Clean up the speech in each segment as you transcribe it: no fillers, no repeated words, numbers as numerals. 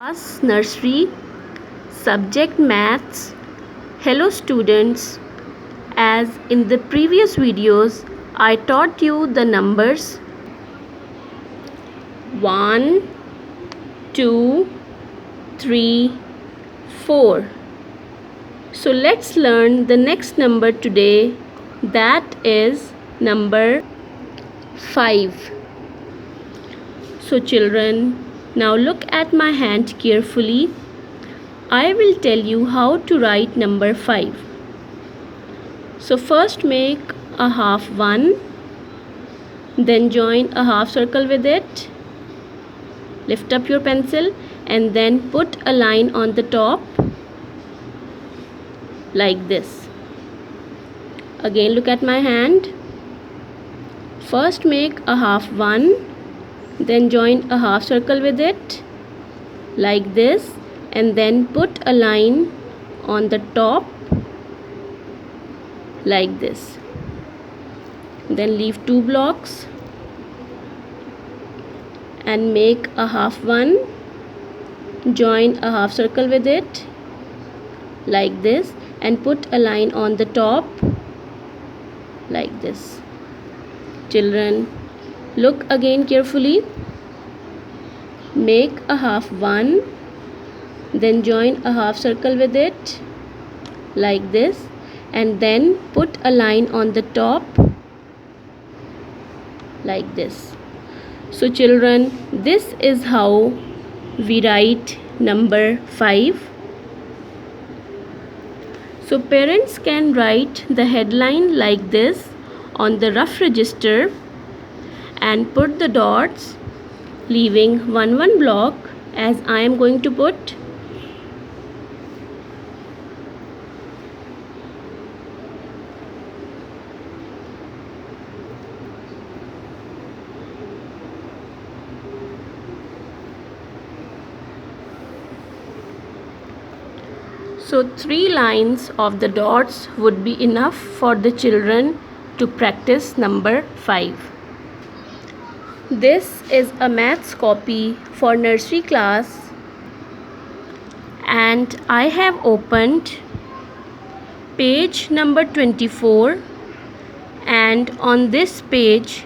Class Nursery, Subject Maths. Hello students, as in the previous videos I taught you the numbers 1, 2, 3, 4. So let's learn the next number today, that is number 5. So children, now look at my hand carefully. I will tell you how to write number 5. So first make a half one, then join a half circle with it. Lift up your pencil and then put a line on the top like this. Again look at my hand. First make a half one, then join a half circle with it like this, and then put a line on the top like this. Then leave 2 blocks and make a half one, join a half circle with it like this, and put a line on the top like this. Children, look again carefully. Make a half one, then join a half circle with it like this, and then put a line on the top like this. So children, this is how we write number 5. So parents can write the headline like this on the rough register and put the dots, leaving one block as I am going to put. So 3 lines of the dots would be enough for the children to practice number 5. This is a maths copy for nursery class, and I have opened page number 24, and on this page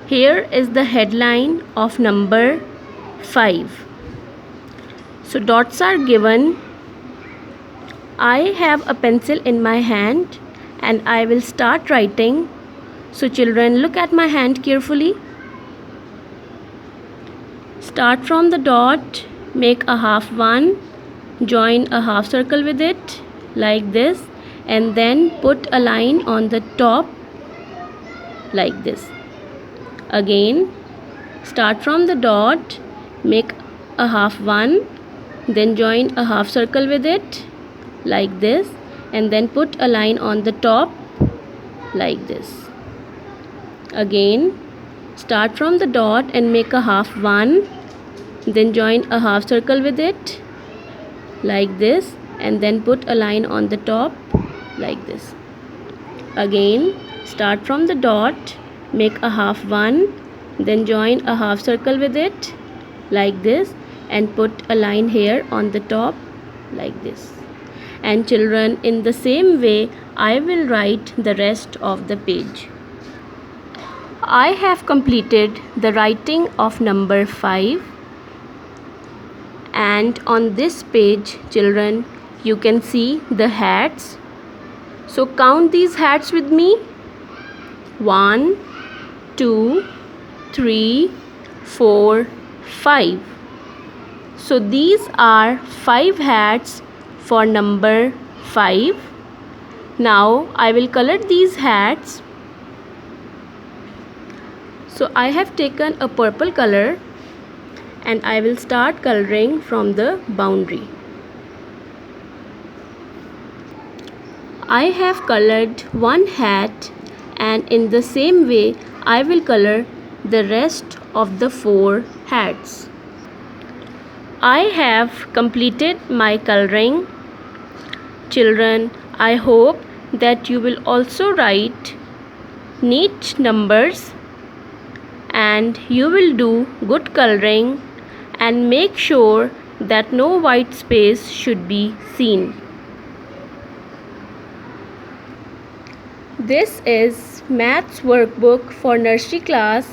here is the headline of number 5. So dots are given. I have a pencil in my hand and I will start writing. So children, look at my hand carefully. Start from the dot, make a half one, join a half circle with it like this, and then put a line on the top like this. Again, start from the dot, make a half one, then join a half circle with it like this, and then put a line on the top like this. Again, start from the dot and make a half one, then join a half circle with it like this, and then put a line on the top like this. Again, start from the dot, make a half one, then join a half circle with it like this, and put a line here on the top like this. And children, in the same way I will write the rest of the page. I have completed the writing of number 5, and on this page children, you can see the hats. So count these hats with me. 1, 2, 3, 4, 5. So these are 5 hats for number 5. Now I will color these hats. So I have taken a purple color and I will start coloring from the boundary. I have colored one hat, and in the same way I will color the rest of the 4 hats. I have completed my coloring. Children, I hope that you will also write neat numbers and you will do good coloring and make sure that no white space should be seen. This is maths workbook for nursery class,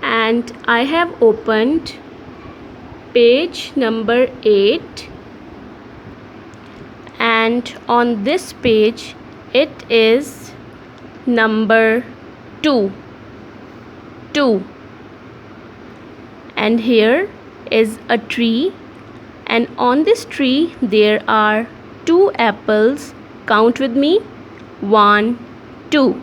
and I have opened page number 8, and on this page it is number 2, and here is a tree, and on this tree there are 2 apples. Count with me. 1, 2.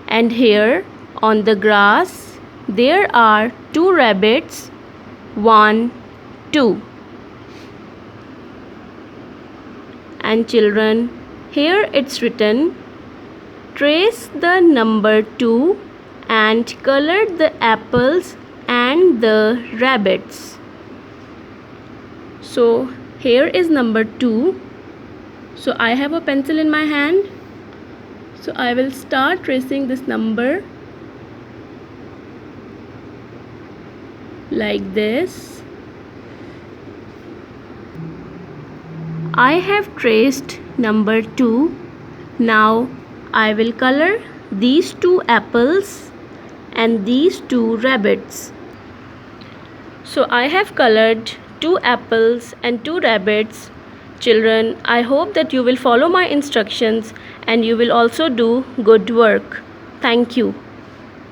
And here on the grass there are 2 rabbits. 1, 2. And children, here it's written, trace the number 2 and color the apples and the rabbits. So here is number 2. So I have a pencil in my hand. So I will start tracing this number like this. I have traced number 2. Now I will color these 2 apples and these 2 rabbits. So I have colored 2 apples and 2 rabbits. Children, I hope that you will follow my instructions and you will also do good work. Thank you.